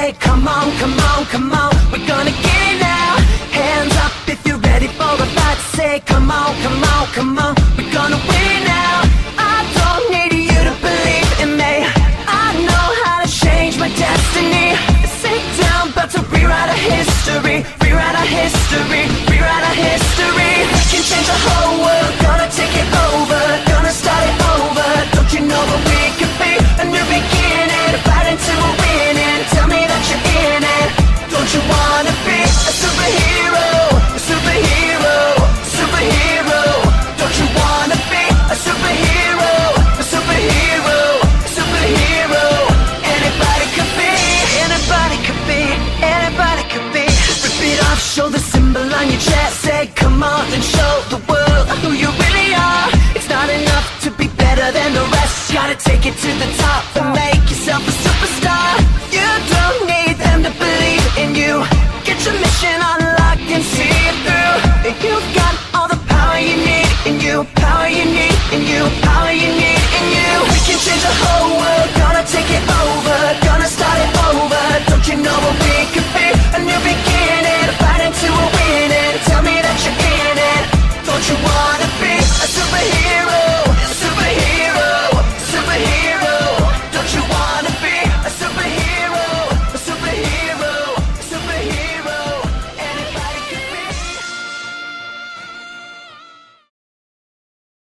say, come on, come on, come on, we're gonna get it now. Hands up if you're ready for a fight. Say, come on, come on, come on, we're gonna win it now. I don't need you to believe in me, I know how to change my destiny. Sit down, about to rewrite our history, rewrite our history, rewrite our history. Can change the whole world, gonna take it over, gonna start it over. Don't you know that we could be a new beginning, fighting till we're winning. Tell me that you're in it. Don't you wanna be a superhero, a superhero, a superhero? Don't you wanna be a superhero, a superhero, a superhero? Anybody could be, anybody could be, anybody could be. Rip it off, show the symbol on your chest. Say, come on and show the world who you really are. It's not enough to be better than the rest, gotta take it to the top and make yourself a superhero.